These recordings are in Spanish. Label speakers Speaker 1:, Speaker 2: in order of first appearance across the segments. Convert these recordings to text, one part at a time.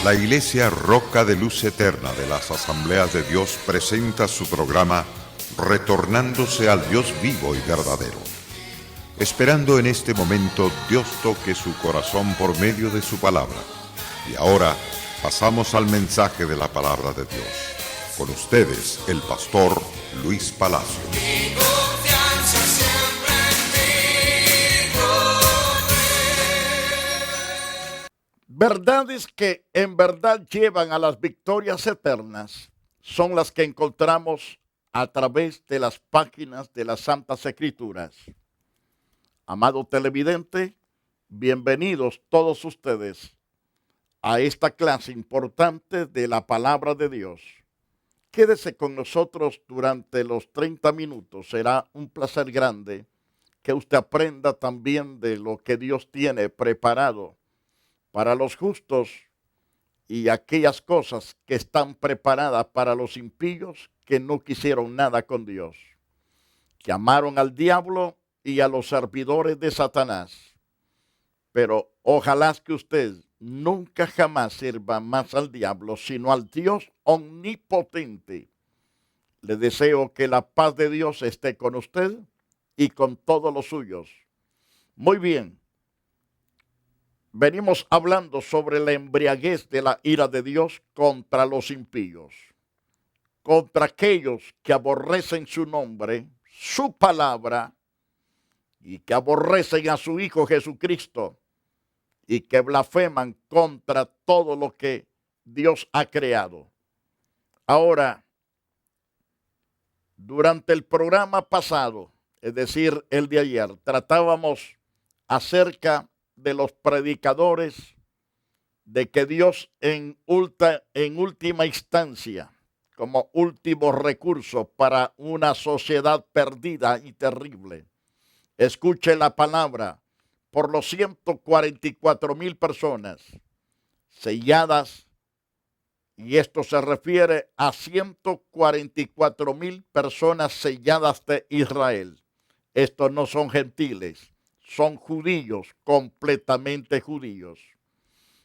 Speaker 1: La Iglesia Roca de Luz Eterna de las Asambleas de Dios presenta su programa Retornándose al Dios vivo y verdadero. Esperando en este momento Dios toque su corazón por medio de su palabra. Y ahora pasamos al mensaje de la palabra de Dios. Con ustedes, el pastor Luis Palacio.
Speaker 2: Verdades que en verdad llevan a las victorias eternas son las que encontramos a través de las páginas de las Santas Escrituras. Amado televidente, bienvenidos todos ustedes a esta clase importante de la palabra de Dios. Quédese con nosotros durante los 30 minutos. Será un placer grande que usted aprenda también de lo que Dios tiene preparado para los justos y aquellas cosas que están preparadas para los impíos que no quisieron nada con Dios, que amaron al diablo y a los servidores de Satanás. Pero ojalá que usted nunca jamás sirva más al diablo, sino al Dios omnipotente. Le deseo que la paz de Dios esté con usted y con todos los suyos. Muy bien. Venimos hablando sobre la embriaguez de la ira de Dios contra los impíos, contra aquellos que aborrecen su nombre, su palabra, y que aborrecen a su Hijo Jesucristo, y que blasfeman contra todo lo que Dios ha creado. Ahora, durante el programa pasado, es decir, el de ayer, tratábamos acerca de los predicadores, de que Dios en última instancia, como último recurso para una sociedad perdida y terrible, escuche la palabra por los 144,000 personas selladas, y esto se refiere a 144,000 personas selladas de Israel. Estos no son gentiles, son judíos, completamente judíos,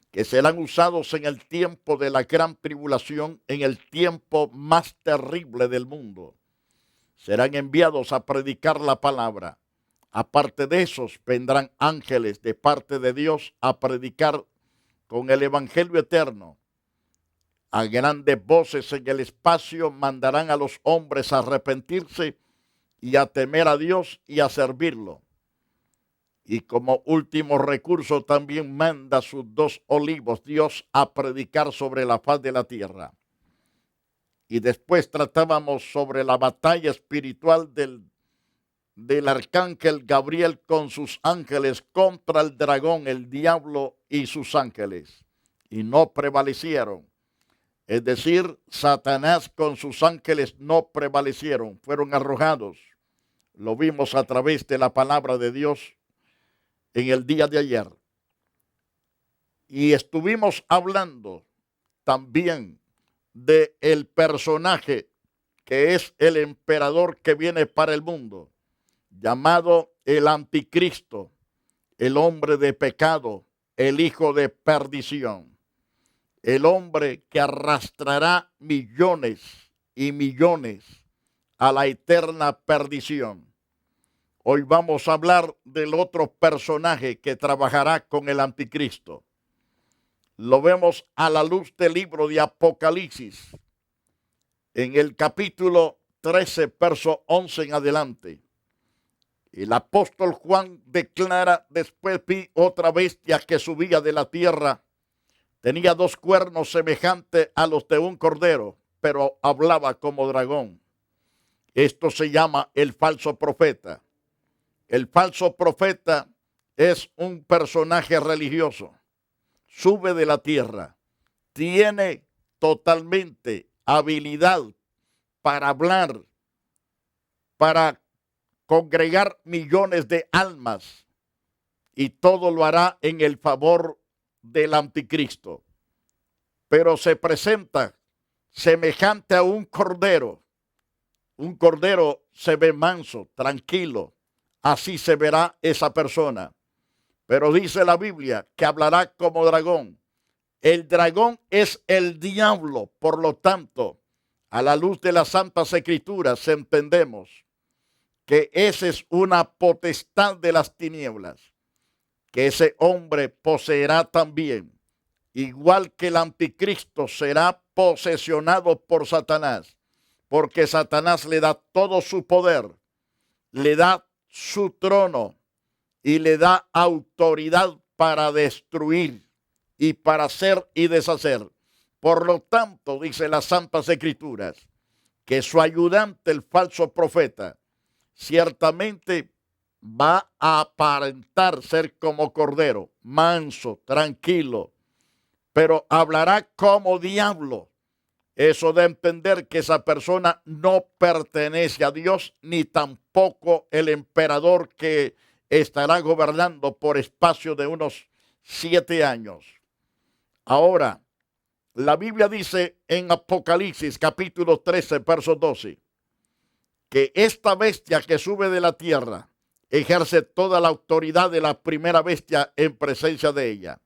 Speaker 2: que serán usados en el tiempo de la gran tribulación, en el tiempo más terrible del mundo. Serán enviados a predicar la palabra. Aparte de esos, vendrán ángeles de parte de Dios a predicar con el evangelio eterno. A grandes voces en el espacio mandarán a los hombres a arrepentirse y a temer a Dios y a servirlo. Y como último recurso también manda sus 2 olivos Dios a predicar sobre la faz de la tierra. Y después tratábamos sobre la batalla espiritual del arcángel Gabriel con sus ángeles contra el dragón, el diablo y sus ángeles. Y no prevalecieron. Es decir, Satanás con sus ángeles no prevalecieron, fueron arrojados. Lo vimos a través de la palabra de Dios en el día de ayer. Y estuvimos hablando también de el personaje que es el emperador que viene para el mundo, llamado el anticristo, el hombre de pecado, el hijo de perdición, el hombre que arrastrará millones y millones a la eterna perdición. Hoy vamos a hablar del otro personaje que trabajará con el anticristo. Lo vemos a la luz del libro de Apocalipsis, en el capítulo 13, verso 11 en adelante. El apóstol Juan declara: después vi otra bestia que subía de la tierra. Tenía 2 cuernos semejantes a los de un cordero, pero hablaba como dragón. Esto se llama el falso profeta. El falso profeta es un personaje religioso. Sube de la tierra. Tiene totalmente habilidad para hablar, para congregar millones de almas, y todo lo hará en el favor del anticristo. Pero se presenta semejante a un cordero. Un cordero se ve manso, tranquilo. Así se verá esa persona. Pero dice la Biblia que hablará como dragón. El dragón es el diablo. Por lo tanto, a la luz de las Santas Escrituras entendemos que esa es una potestad de las tinieblas, que ese hombre poseerá también, igual que el anticristo será posesionado por Satanás, porque Satanás le da todo su poder, le da su trono y le da autoridad para destruir y para hacer y deshacer. Por lo tanto, dice las Santas Escrituras, que su ayudante, el falso profeta, ciertamente va a aparentar ser como cordero, manso, tranquilo, pero hablará como diablo. Eso de entender que esa persona no pertenece a Dios, ni tampoco el emperador que estará gobernando por espacio de unos 7 años. Ahora, la Biblia dice en Apocalipsis capítulo 13, verso 12, que esta bestia que sube de la tierra ejerce toda la autoridad de la primera bestia en presencia de ella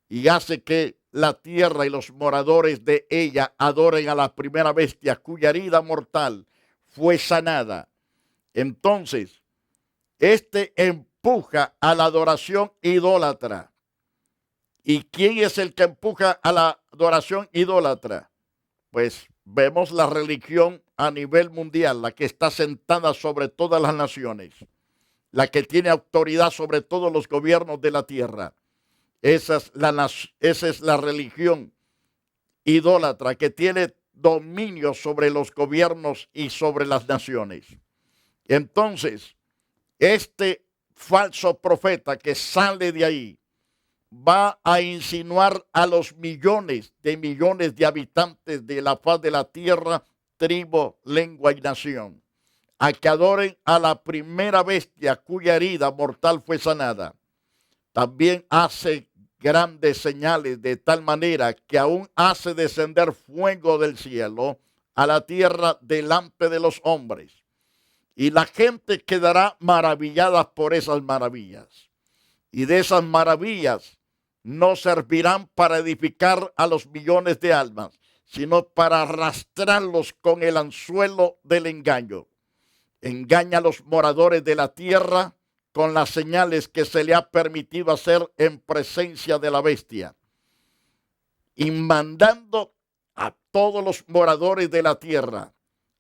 Speaker 2: y hace que la tierra y los moradores de ella adoren a la primera bestia cuya herida mortal fue sanada. Entonces, este empuja a la adoración idólatra. ¿Y quién es el que empuja a la adoración idólatra? Pues vemos la religión a nivel mundial, la que está sentada sobre todas las naciones, la que tiene autoridad sobre todos los gobiernos de la tierra. Esa es la religión idólatra que tiene dominio sobre los gobiernos y sobre las naciones. Entonces, este falso profeta que sale de ahí va a insinuar a los millones de habitantes de la faz de la tierra, tribu, lengua y nación, a que adoren a la primera bestia cuya herida mortal fue sanada. También hace grandes señales de tal manera que aún hace descender fuego del cielo a la tierra delante de los hombres. Y la gente quedará maravillada por esas maravillas. Y de esas maravillas no servirán para edificar a los millones de almas, sino para arrastrarlos con el anzuelo del engaño. Engaña a los moradores de la tierra con las señales que se le ha permitido hacer en presencia de la bestia, y mandando a todos los moradores de la tierra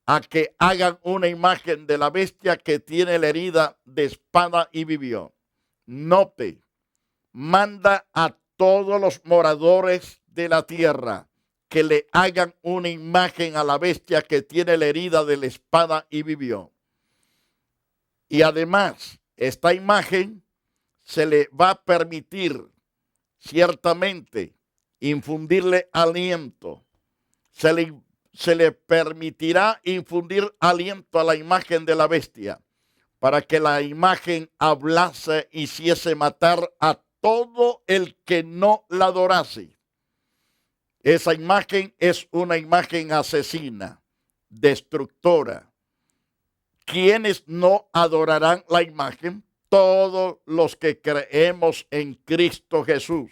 Speaker 2: a que hagan una imagen de la bestia que tiene la herida de espada y vivió. Note, manda a todos los moradores de la tierra que le hagan una imagen a la bestia que tiene la herida de la espada y vivió. Y además, esta imagen se le va a permitir ciertamente infundirle aliento. Se le permitirá infundir aliento a la imagen de la bestia para que la imagen hablase y hiciese matar a todo el que no la adorase. Esa imagen es una imagen asesina, destructora. ¿Quiénes no adorarán la imagen? Todos los que creemos en Cristo Jesús.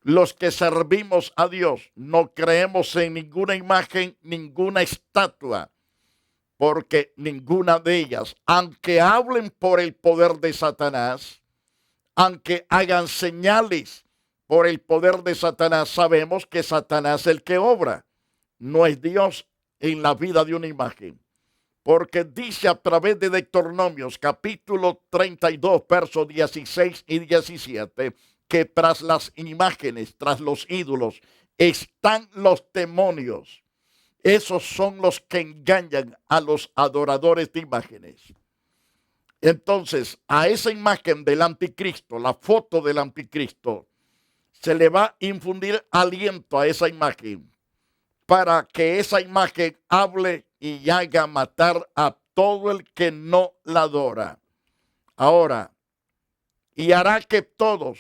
Speaker 2: Los que servimos a Dios no creemos en ninguna imagen, ninguna estatua, porque ninguna de ellas, aunque hablen por el poder de Satanás, aunque hagan señales por el poder de Satanás, sabemos que Satanás es el que obra, no es Dios en la vida de una imagen. Porque dice a través de Deuteronomios capítulo 32, versos 16 y 17, que tras las imágenes, tras los ídolos, están los demonios. Esos son los que engañan a los adoradores de imágenes. Entonces, a esa imagen del anticristo, la foto del anticristo, se le va a infundir aliento a esa imagen para que esa imagen hable y haga matar a todo el que no la adora. Ahora, y hará que todos,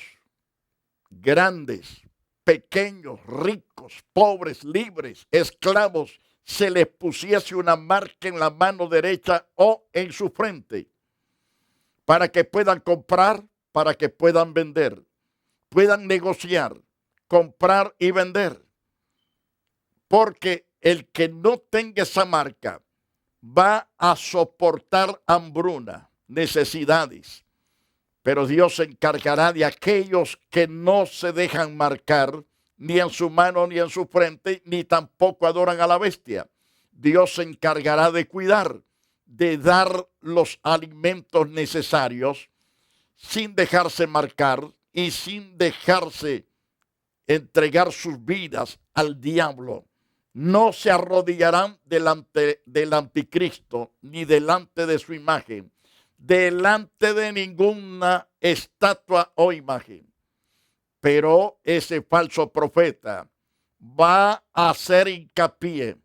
Speaker 2: grandes, pequeños, ricos, pobres, libres, esclavos, se les pusiese una marca en la mano derecha o en su frente, para que puedan comprar, para que puedan vender, puedan negociar comprar y vender. Porque el que no tenga esa marca va a soportar hambruna, necesidades. Pero Dios se encargará de aquellos que no se dejan marcar, ni en su mano, ni en su frente, ni tampoco adoran a la bestia. Dios se encargará de cuidar, de dar los alimentos necesarios, sin dejarse marcar y sin dejarse entregar sus vidas al diablo. No se arrodillarán delante del anticristo, ni delante de su imagen, delante de ninguna estatua o imagen. Pero ese falso profeta va a hacer hincapié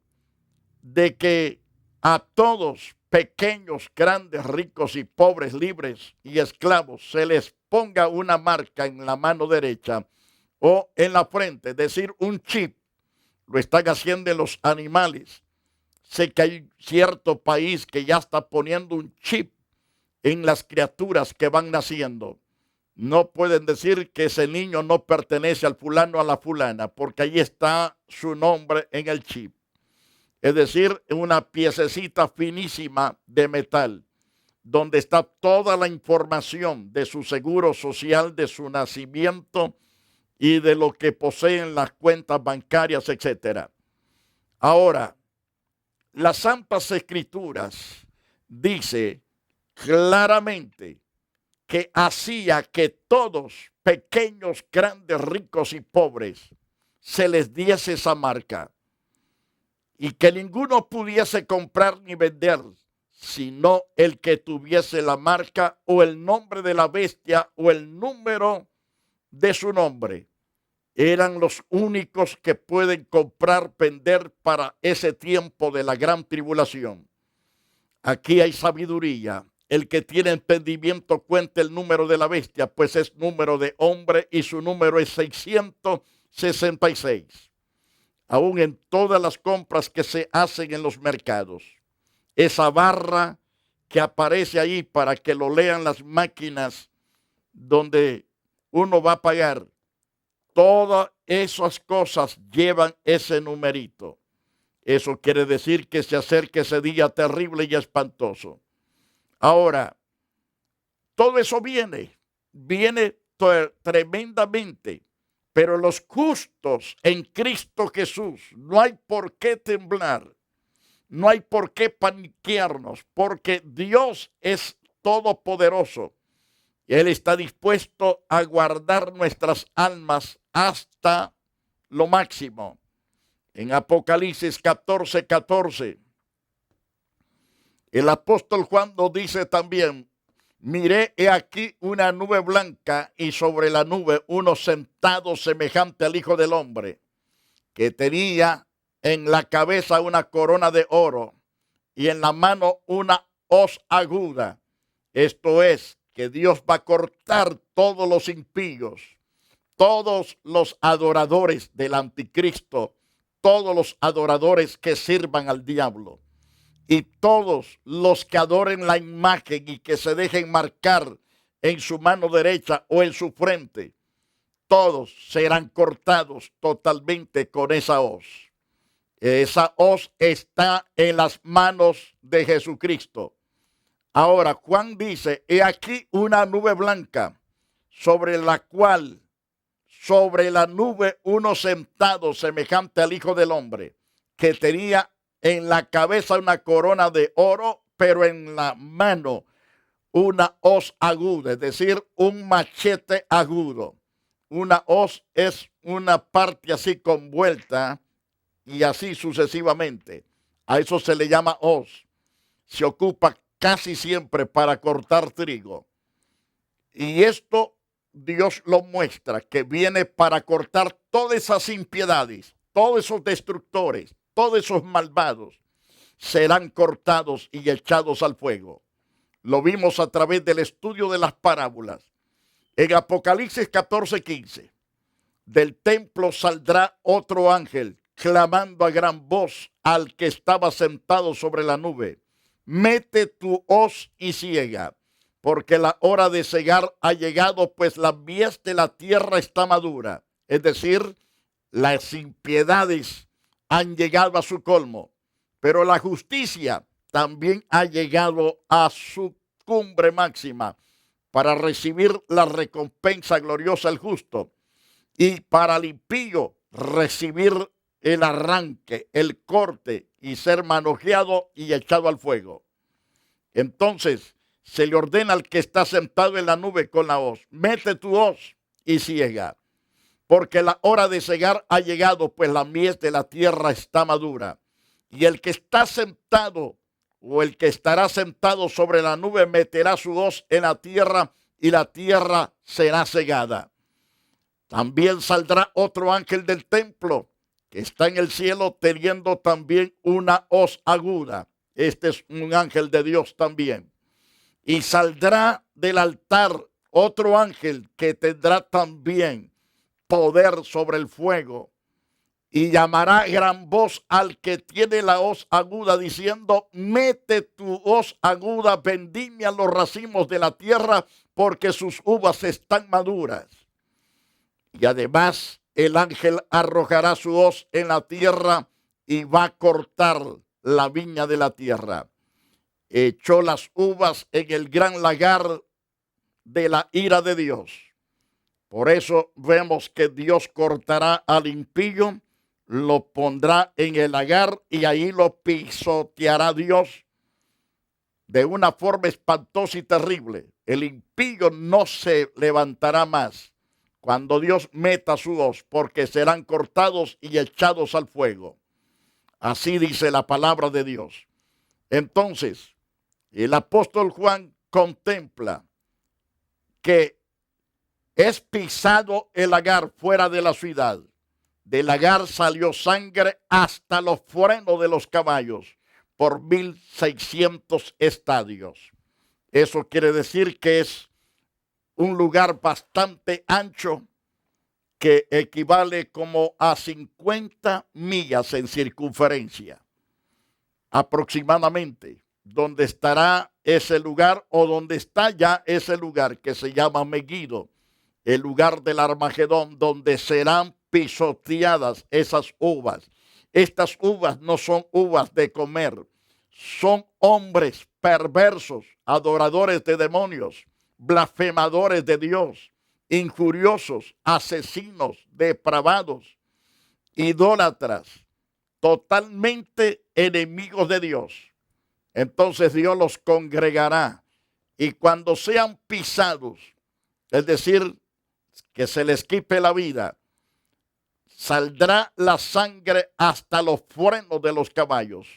Speaker 2: de que a todos, pequeños, grandes, ricos y pobres, libres y esclavos, se les ponga una marca en la mano derecha o en la frente, es decir, un chip. Lo están haciendo en los animales. Sé que hay cierto país que ya está poniendo un chip en las criaturas que van naciendo. No pueden decir que ese niño no pertenece al fulano o a la fulana, porque ahí está su nombre en el chip. Es decir, una piececita finísima de metal, donde está toda la información de su seguro social, de su nacimiento y de lo que poseen las cuentas bancarias, etc. Ahora, las Santas Escrituras dice claramente que hacía que todos, pequeños, grandes, ricos y pobres, se les diese esa marca y que ninguno pudiese comprar ni vender, sino el que tuviese la marca o el nombre de la bestia o el número de su nombre. Eran los únicos que pueden comprar, vender para ese tiempo de la gran tribulación. Aquí hay sabiduría. El que tiene entendimiento cuenta el número de la bestia, pues es número de hombre y su número es 666. Aún en todas las compras que se hacen en los mercados, esa barra que aparece ahí para que lo lean las máquinas donde uno va a pagar, todas esas cosas llevan ese numerito. Eso quiere decir que se acerca ese día terrible y espantoso. Ahora, todo eso viene tremendamente, pero los justos en Cristo Jesús, no hay por qué temblar, no hay por qué paniquearnos, porque Dios es todopoderoso. Él está dispuesto a guardar nuestras almas hasta lo máximo. En Apocalipsis 14:14, el apóstol Juan nos dice también: miré he aquí una nube blanca y sobre la nube uno sentado semejante al Hijo del Hombre, que tenía en la cabeza una corona de oro y en la mano una hoz aguda. Esto es, que Dios va a cortar todos los impíos, todos los adoradores del anticristo, todos los adoradores que sirvan al diablo y todos los que adoren la imagen y que se dejen marcar en su mano derecha o en su frente. Todos serán cortados totalmente con esa hoz. Esa hoz está en las manos de Jesucristo. Ahora, Juan dice: he aquí una nube blanca, sobre la nube uno sentado semejante al Hijo del Hombre, que tenía en la cabeza una corona de oro, pero en la mano una hoz aguda, es decir, un machete agudo. Una hoz es una parte así convuelta y así sucesivamente. A eso se le llama hoz. Se ocupa casi siempre para cortar trigo. Y esto Dios lo muestra, que viene para cortar todas esas impiedades, todos esos destructores, todos esos malvados serán cortados y echados al fuego. Lo vimos a través del estudio de las parábolas. En Apocalipsis 14:15, del templo saldrá otro ángel, clamando a gran voz al que estaba sentado sobre la nube: mete tu hoz y siega, porque la hora de segar ha llegado, pues la mies de la tierra está madura. Es decir, las impiedades han llegado a su colmo, pero la justicia también ha llegado a su cumbre máxima para recibir la recompensa gloriosa del justo y para el impío recibir el arranque, el corte y ser manojeado y echado al fuego. Entonces se le ordena al que está sentado en la nube con la hoz: mete tu hoz y ciega, porque la hora de cegar ha llegado, pues la mies de la tierra está madura. Y el que está sentado o el que estará sentado sobre la nube meterá su hoz en la tierra y la tierra será cegada. También saldrá otro ángel del templo que está en el cielo teniendo también una hoz aguda. Este es un ángel de Dios también. Y saldrá del altar otro ángel que tendrá también poder sobre el fuego. Y llamará gran voz al que tiene la hoz aguda, diciendo: mete tu hoz aguda, vendimia los racimos de la tierra, porque sus uvas están maduras. Y además el ángel arrojará su hoz en la tierra y va a cortar la viña de la tierra. Echó las uvas en el gran lagar de la ira de Dios. Por eso vemos que Dios cortará al impío, lo pondrá en el lagar y ahí lo pisoteará Dios de una forma espantosa y terrible. El impío no se levantará más cuando Dios meta su hoz, porque serán cortados y echados al fuego. Así dice la palabra de Dios. Entonces, el apóstol Juan contempla que es pisado el lagar fuera de la ciudad. Del lagar salió sangre hasta los frenos de los caballos por 1,600 estadios. Eso quiere decir que es un lugar bastante ancho que equivale como a 50 millas en circunferencia, aproximadamente, donde estará ese lugar o donde está ya ese lugar que se llama Megiddo, el lugar del Armagedón, donde serán pisoteadas esas uvas. Estas uvas no son uvas de comer, son hombres perversos, adoradores de demonios, blasfemadores de Dios, injuriosos, asesinos, depravados, idólatras, totalmente enemigos de Dios. Entonces Dios los congregará y cuando sean pisados, es decir, que se les quite la vida, saldrá la sangre hasta los frenos de los caballos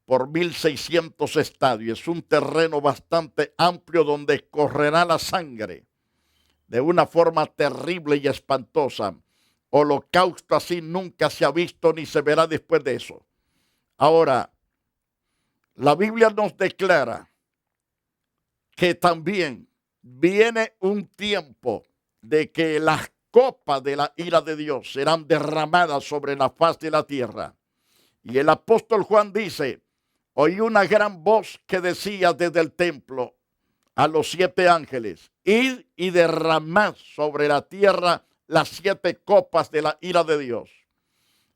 Speaker 2: por 1,600 estadios. Es un terreno bastante amplio donde correrá la sangre de una forma terrible y espantosa. Holocausto así nunca se ha visto ni se verá después de eso. Ahora, la Biblia nos declara que también viene un tiempo de que las copas de la ira de Dios serán derramadas sobre la faz de la tierra. Y el apóstol Juan dice: oí una gran voz que decía desde el templo a los 7 ángeles: id y derramad sobre la tierra las 7 copas de la ira de Dios.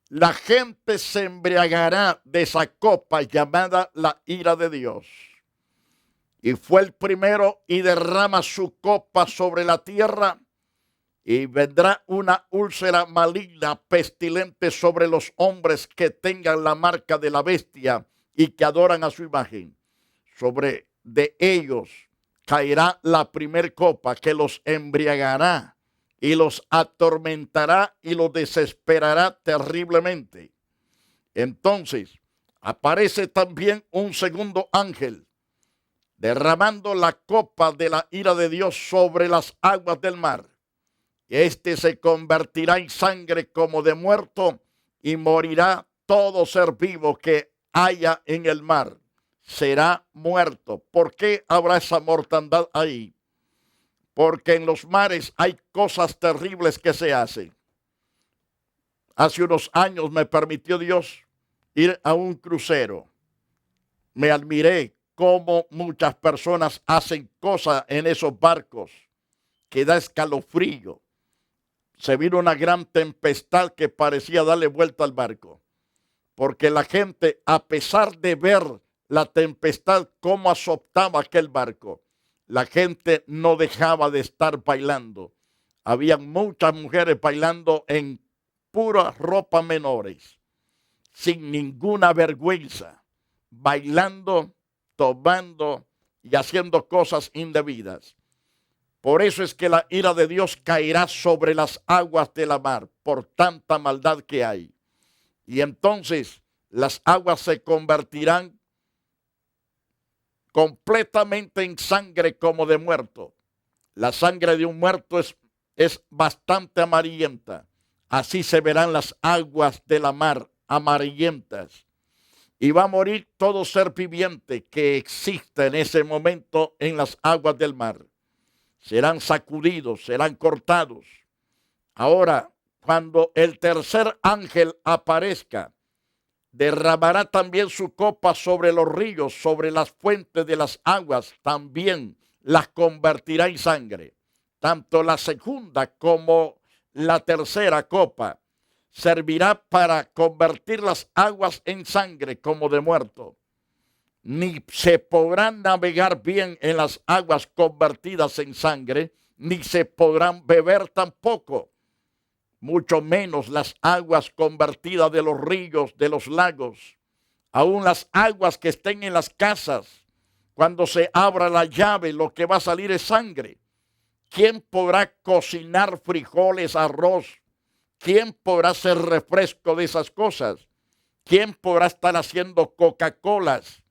Speaker 2: La gente se embriagará de esa copa llamada la ira de Dios. Y fue el primero y derrama su copa sobre la tierra, y vendrá una úlcera maligna, pestilente sobre los hombres que tengan la marca de la bestia y que adoran a su imagen. Sobre de ellos caerá la primer copa que los embriagará y los atormentará y los desesperará terriblemente. Entonces aparece también un segundo ángel derramando la copa de la ira de Dios sobre las aguas del mar. Este se convertirá en sangre como de muerto y morirá todo ser vivo que haya en el mar. Será muerto. ¿Por qué habrá esa mortandad ahí? Porque en los mares hay cosas terribles que se hacen. Hace unos años me permitió Dios ir a un crucero. Me admiré cómo muchas personas hacen cosas en esos barcos que da escalofrío. se vino una gran tempestad que parecía darle vuelta al barco. Porque la gente, a pesar de ver la tempestad, cómo azotaba aquel barco, la gente no dejaba de estar bailando. Habían muchas mujeres bailando en pura ropa menores, sin ninguna vergüenza, bailando, tomando y haciendo cosas indebidas. Por eso es que la ira de Dios caerá sobre las aguas de la mar, por tanta maldad que hay. Y entonces las aguas se convertirán completamente en sangre como de muerto. La sangre de un muerto es bastante amarillenta. Así se verán las aguas de la mar amarillentas. Y va a morir todo ser viviente que exista en ese momento en las aguas del mar. Serán sacudidos, serán cortados. Ahora, cuando el tercer ángel aparezca, derramará también su copa sobre los ríos, sobre las fuentes de las aguas, también las convertirá en sangre. Tanto la segunda como la tercera copa servirá para convertir las aguas en sangre como de muerto. Ni se podrán navegar bien en las aguas convertidas en sangre, ni se podrán beber tampoco, mucho menos las aguas convertidas de los ríos, de los lagos, aún las aguas que estén en las casas. Cuando se abra la llave, lo que va a salir es sangre. ¿Quién podrá cocinar frijoles, arroz? ¿Quién podrá hacer refresco de esas cosas? ¿Quién podrá estar haciendo Coca-Colas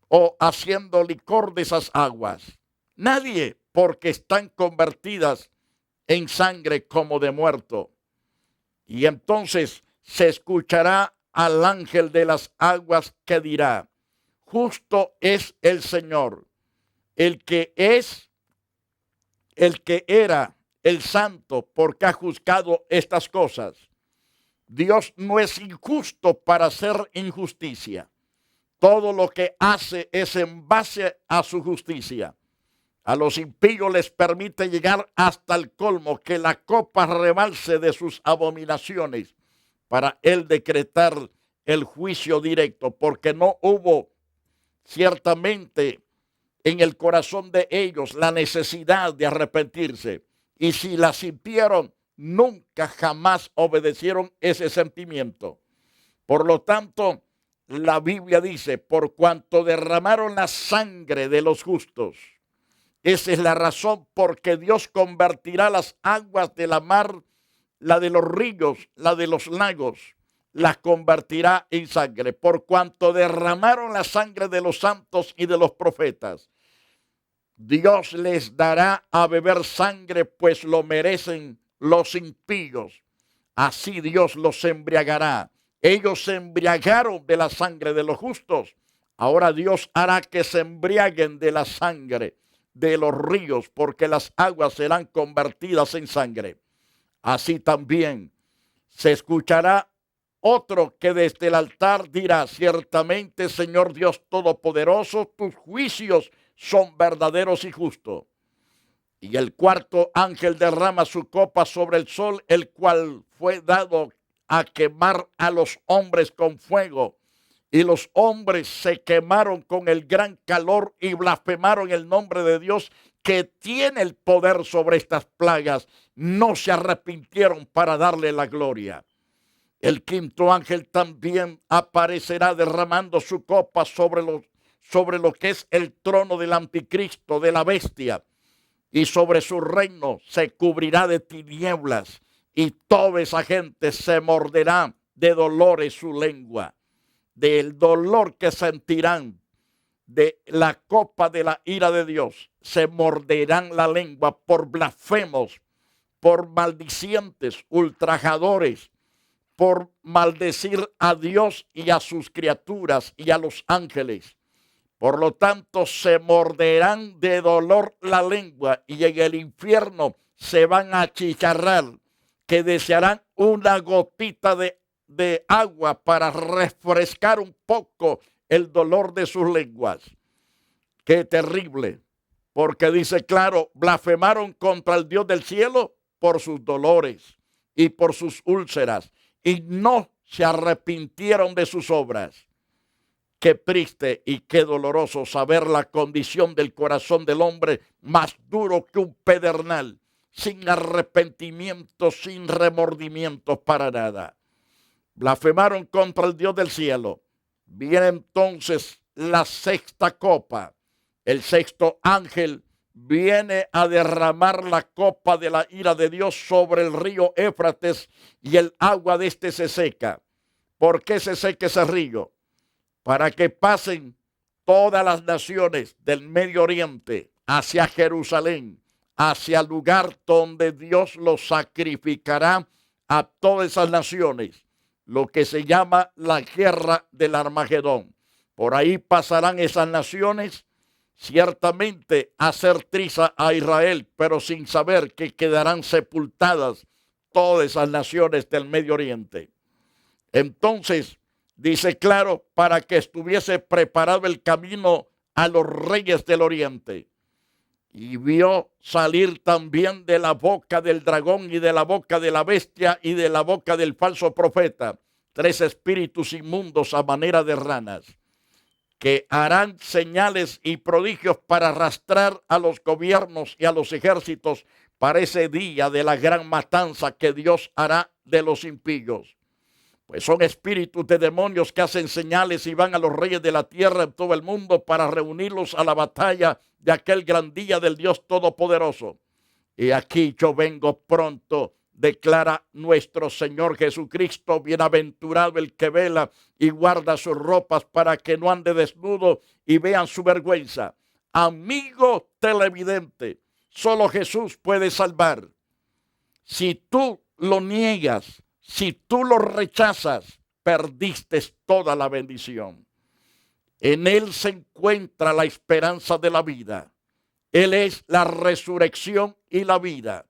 Speaker 2: o haciendo licor de esas aguas? Nadie, porque están convertidas en sangre como de muerto. Y entonces se escuchará al ángel de las aguas que dirá: justo es el Señor, el que es, el que era, el santo, porque ha juzgado estas cosas. Dios no es injusto para hacer injusticia. Todo lo que hace es en base a su justicia. A los impíos les permite llegar hasta el colmo, que la copa rebalse de sus abominaciones, para él decretar el juicio directo, porque no hubo ciertamente en el corazón de ellos la necesidad de arrepentirse. Y si la sintieron, nunca jamás obedecieron ese sentimiento. Por lo tanto, la Biblia dice: por cuanto derramaron la sangre de los justos. Esa es la razón por que Dios convertirá las aguas de la mar, la de los ríos, la de los lagos, las convertirá en sangre. Por cuanto derramaron la sangre de los santos y de los profetas, Dios les dará a beber sangre, pues lo merecen los impíos. Así Dios los embriagará. Ellos se embriagaron de la sangre de los justos. Ahora Dios hará que se embriaguen de la sangre de los ríos, porque las aguas serán convertidas en sangre. Así también se escuchará otro que desde el altar dirá: ciertamente, Señor Dios Todopoderoso, tus juicios son verdaderos y justos. Y el cuarto ángel derrama su copa sobre el sol, el cual fue dado a quemar a los hombres con fuego. Y los hombres se quemaron con el gran calor y blasfemaron el nombre de Dios, que tiene el poder sobre estas plagas. No se arrepintieron para darle la gloria. El quinto ángel también aparecerá derramando su copa sobre lo que es el trono del anticristo, de la bestia. Y sobre su reino se cubrirá de tinieblas, y toda esa gente se morderá de dolores su lengua. Del dolor que sentirán de la copa de la ira de Dios, se morderán la lengua por blasfemos, por maldicientes, ultrajadores, por maldecir a Dios y a sus criaturas y a los ángeles. Por lo tanto, se morderán de dolor la lengua, y en el infierno se van a achicharrar, que desearán una gotita de agua para refrescar un poco el dolor de sus lenguas. Qué terrible, porque dice claro: blasfemaron contra el Dios del cielo por sus dolores y por sus úlceras, y no se arrepintieron de sus obras. Qué triste y qué doloroso saber la condición del corazón del hombre, más duro que un pedernal, sin arrepentimiento, sin remordimiento para nada. Blasfemaron contra el Dios del cielo. Viene entonces la sexta copa. El sexto ángel viene a derramar la copa de la ira de Dios sobre el río Éufrates, y el agua de este se seca. ¿Por qué se seca ese río? Para que pasen todas las naciones del Medio Oriente hacia Jerusalén, hacia el lugar donde Dios los sacrificará a todas esas naciones, lo que se llama la guerra del Armagedón. Por ahí pasarán esas naciones, ciertamente a hacer triza a Israel, pero sin saber que quedarán sepultadas todas esas naciones del Medio Oriente. Entonces, dice claro, para que estuviese preparado el camino a los reyes del Oriente. Y vio salir también de la boca del dragón y de la boca de la bestia y de la boca del falso profeta 3 espíritus inmundos a manera de ranas, que harán señales y prodigios para arrastrar a los gobiernos y a los ejércitos para ese día de la gran matanza que Dios hará de los impíos. Pues son espíritus de demonios que hacen señales y van a los reyes de la tierra en todo el mundo para reunirlos a la batalla de aquel gran día del Dios Todopoderoso. Y aquí yo vengo pronto, declara nuestro Señor Jesucristo. Bienaventurado el que vela y guarda sus ropas para que no ande desnudo y vean su vergüenza. Amigo televidente, solo Jesús puede salvar. Si tú lo niegas, si tú lo rechazas, perdiste toda la bendición. En Él se encuentra la esperanza de la vida. Él es la resurrección y la vida.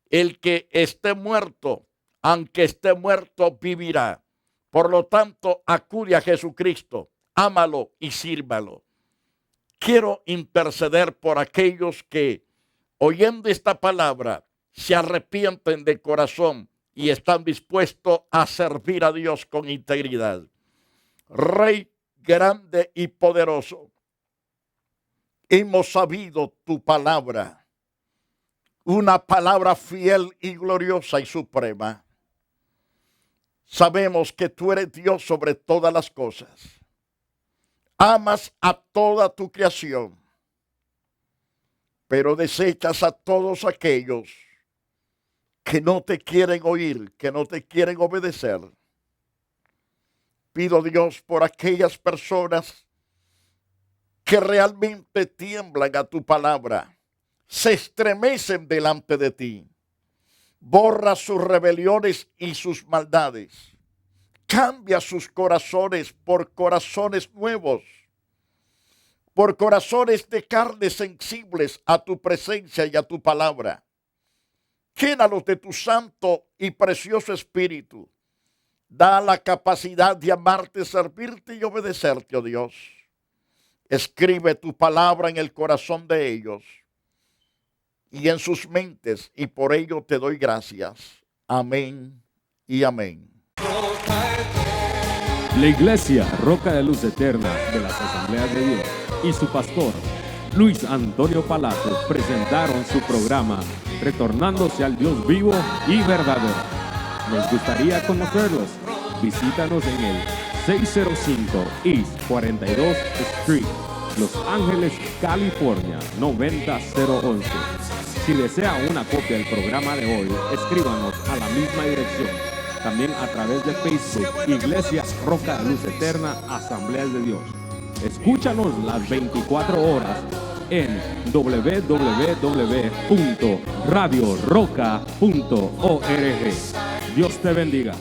Speaker 2: El que esté muerto, aunque esté muerto, vivirá. Por lo tanto, acude a Jesucristo, ámalo y sírvalo. Quiero interceder por aquellos que, oyendo esta palabra, se arrepienten de corazón y están dispuestos a servir a Dios con integridad. Rey grande y poderoso, hemos sabido tu palabra, una palabra fiel y gloriosa y suprema. Sabemos que tú eres Dios sobre todas las cosas. Amas a toda tu creación, pero desechas a todos aquellos que no te quieren oír, que no te quieren obedecer. Pido, Dios, por aquellas personas que realmente tiemblan a tu palabra, se estremecen delante de ti. Borra sus rebeliones y sus maldades. Cambia sus corazones por corazones nuevos, por corazones de carne sensibles a tu presencia y a tu palabra. Llénalos de tu santo y precioso espíritu. Da la capacidad de amarte, servirte y obedecerte, oh Dios. Escribe tu palabra en el corazón de ellos y en sus mentes, y por ello te doy gracias. Amén y amén.
Speaker 3: La Iglesia Roca de Luz Eterna de las Asambleas de Dios y su pastor Luis Antonio Palacios presentaron su programa Retornándose al Dios vivo y verdadero. Nos gustaría conocerlos. Visítanos en el 605 East 42 Street, Los Ángeles, California 90011. Si desea una copia del programa de hoy, escríbanos a la misma dirección. También a través de Facebook, Iglesia Roca de Luz Eterna, Asambleas de Dios. Escúchanos las 24 horas en www.radioroca.org. Dios te bendiga.